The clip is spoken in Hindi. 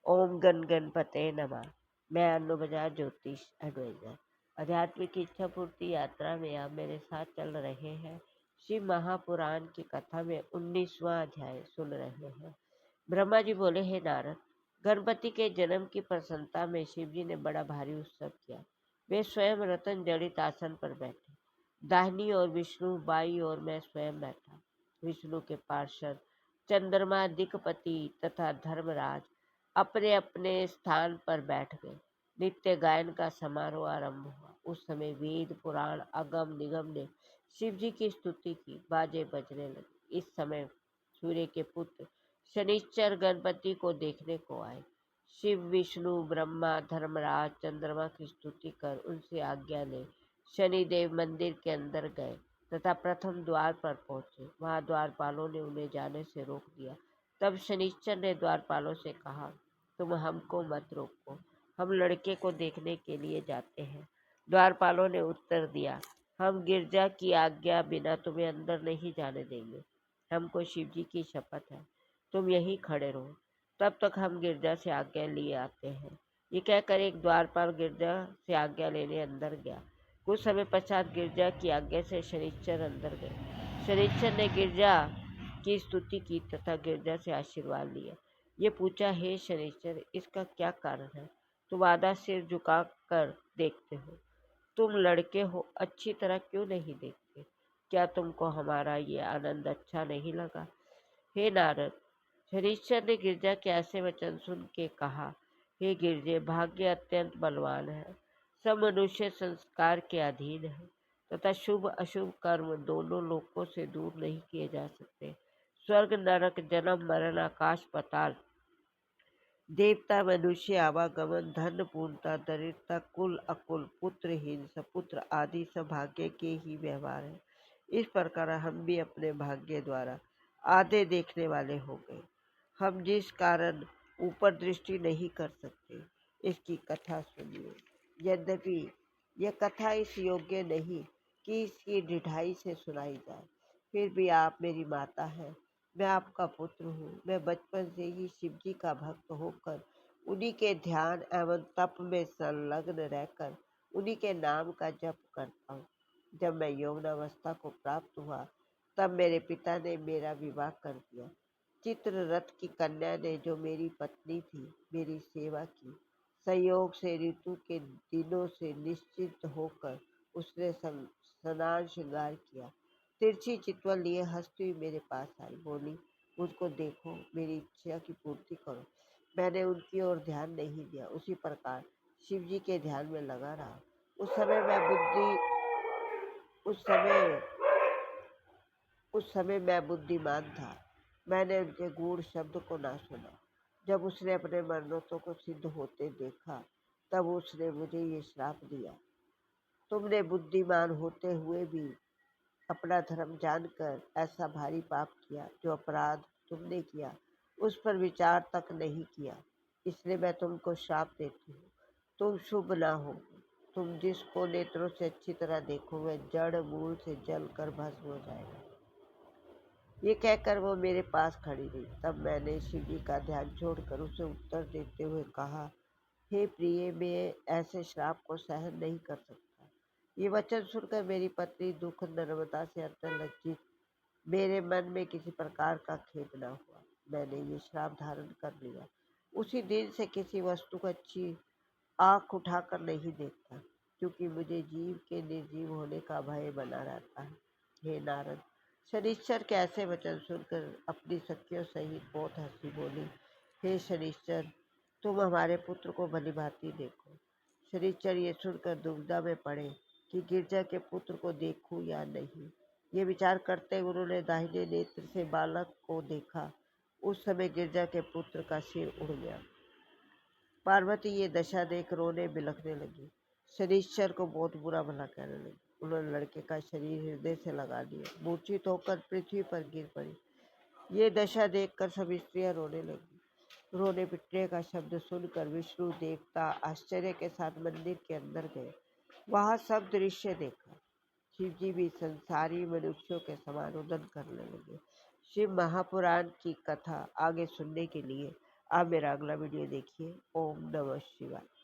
ओम गण गणपते नमः। मैं अन्नू बजाज, ज्योतिष एडवाइजर। आध्यात्मिक इच्छा पूर्ति यात्रा में आप मेरे साथ चल रहे हैं। शिव महापुराण की कथा में 19वां अध्याय सुन रहे हैं। ब्रह्मा जी बोले, हे नारद, गणपति के जन्म की प्रसन्नता में शिव जी ने बड़ा भारी उत्सव किया। वे स्वयं रतन जड़ित आसन पर बैठे। दाहिनी ओर विष्णु, बाई ओर मैं स्वयं बैठा। विष्णु के पार्षद चंद्रमा, दिक्पति तथा धर्मराज अपने अपने स्थान पर बैठ गए। नित्य गायन का समारोह आरंभ हुआ। उस समय वेद, पुराण, अगम निगम ने शिव जी की स्तुति की। बाजे बजने लगे। इस समय सूर्य के पुत्र शनिश्चर गणपति को देखने को आए। शिव, विष्णु, ब्रह्मा, धर्मराज चंद्रमा की स्तुति कर उनसे आज्ञा ले शनिदेव मंदिर के अंदर गए तथा प्रथम द्वार पर पहुंचे। वहां द्वारपालों ने उन्हें जाने से रोक दिया। तब शनिश्चर ने द्वारपालों से कहा, तुम हमको मत रोको, हम लड़के को देखने के लिए जाते हैं। द्वारपालों ने उत्तर दिया, हम गिरजा की आज्ञा बिना तुम्हें अंदर नहीं जाने देंगे। हमको शिव जी की शपथ है, तुम यहीं खड़े रहो, तब तक हम गिरजा से आज्ञा लिए आते हैं। ये कहकर एक द्वारपाल गिरजा से आज्ञा लेने अंदर गया। कुछ समय पश्चात गिरजा की आज्ञा से शनिश्चर अंदर गए। शनिश्चर ने गिरजा की स्तुति की तथा गिरजा से आशीर्वाद लिया। ये पूछा, हे शनिश्चर, इसका क्या कारण है? तुम आधा सिर झुका कर देखते हो। तुम लड़के हो, अच्छी तरह क्यों नहीं देखते? क्या तुमको हमारा ये आनंद अच्छा नहीं लगा? हे नारद, शनिश्चर ने गिरजा के ऐसे वचन सुन के कहा, हे गिरजे, भाग्य अत्यंत बलवान है। सब मनुष्य संस्कार के अधीन है तथा शुभ अशुभ कर्म दोनों लोकों से दूर नहीं किए जा सकते। स्वर्ग नरक, जन्म मरण, आकाश पाताल, देवता मनुष्य आवागमन, धन पूर्णता, दरिद्रता, कुल अकुल, पुत्रहीन, सपुत्र आदि सब भाग्य के ही व्यवहार है। इस प्रकार हम भी अपने भाग्य द्वारा आधे देखने वाले हो गए। हम जिस कारण ऊपर दृष्टि नहीं कर सकते, इसकी कथा सुनिए। यद्यपि यह कथा इस योग्य नहीं कि इसकी ढिठाई से सुनाई जाए, फिर भी आप मेरी माता हैं, मैं आपका पुत्र हूँ। मैं बचपन से ही शिव जी का भक्त होकर उन्हीं के ध्यान एवं तप में संलग्न रहकर उन्हीं के नाम का जप करता हूँ। जब मैं यौवनावस्था को प्राप्त हुआ, तब मेरे पिता ने मेरा विवाह कर दिया। चित्ररथ की कन्या ने, जो मेरी पत्नी थी, मेरी सेवा की। संयोग से ऋतु के दिनों से निश्चित होकर उसने स्नान श्रृंगार किया। तिरछी चितवन लिए हंसती हुई मेरे पास आई, बोली, मुझको देखो, मेरी इच्छा की पूर्ति करो। मैंने उनकी ओर ध्यान नहीं दिया। उसी प्रकार शिव जी के ध्यान में लगा रहा। उस समय मैं बुद्धि उस समय मैं बुद्धिमान था। मैंने उनके गूढ़ शब्द को ना सुना। जब उसने अपने मनोरथों को सिद्ध होते देखा, तब उसने मुझे ये श्राप दिया, तुमने बुद्धिमान होते हुए भी अपना धर्म जानकर ऐसा भारी पाप किया। जो अपराध तुमने किया, उस पर विचार तक नहीं किया, इसलिए मैं तुमको श्राप देती हूँ। तुम शुभ ना हो। तुम जिसको नेत्रों से अच्छी तरह देखो, वह जड़ मूल से जल कर भस्म हो जाएगा। ये कहकर वो मेरे पास खड़ी रही। तब मैंने शिव जी का ध्यान छोड़कर उसे उत्तर देते हुए कहा, हे प्रिय, मैं ऐसे श्राप को सहन नहीं कर सकता। ये वचन सुनकर मेरी पत्नी दुख नर्मदा से अंतर लज्जित, मेरे मन में किसी प्रकार का खेद न हुआ। मैंने ये श्राप धारण कर लिया। उसी दिन से किसी वस्तु को अच्छी आंख उठाकर नहीं देखता, क्योंकि मुझे जीव के निर्जीव होने का भय बना रहता है। हे नारद, शनिश्चर के ऐसे वचन सुनकर अपनी सखियों सहित बहुत हंसी, बोली, हे शनिश्चर, तुम हमारे पुत्र को भली भांति देखो। शनिश्चर ये सुनकर दुविधा में पड़े कि गिरजा के पुत्र को देखूं या नहीं। ये विचार करते हुए उन्होंने दाहिने नेत्र से बालक को देखा। उस समय गिरजा के पुत्र का सिर उड़ गया। पार्वती ये दशा देख रोने बिलखने लगी। शनिश्चर को बहुत बुरा भला कहने लगी। उन्होंने लड़के का शरीर हृदय से लगा दिया। मूर्छित होकर पृथ्वी पर गिर पड़ी। ये दशा देखकर सब स्त्रियां रोने लगी। रोने पिटने का शब्द सुनकर विष्णु देवता आश्चर्य के साथ मंदिर के अंदर गए। वहां सब दृश्य देखा। शिव जी भी संसारी मनुष्यों के समान रुदन करने लगे। शिव महापुराण की कथा आगे सुनने के लिए आप मेरा अगला वीडियो देखिए। ओम नमः शिवाय।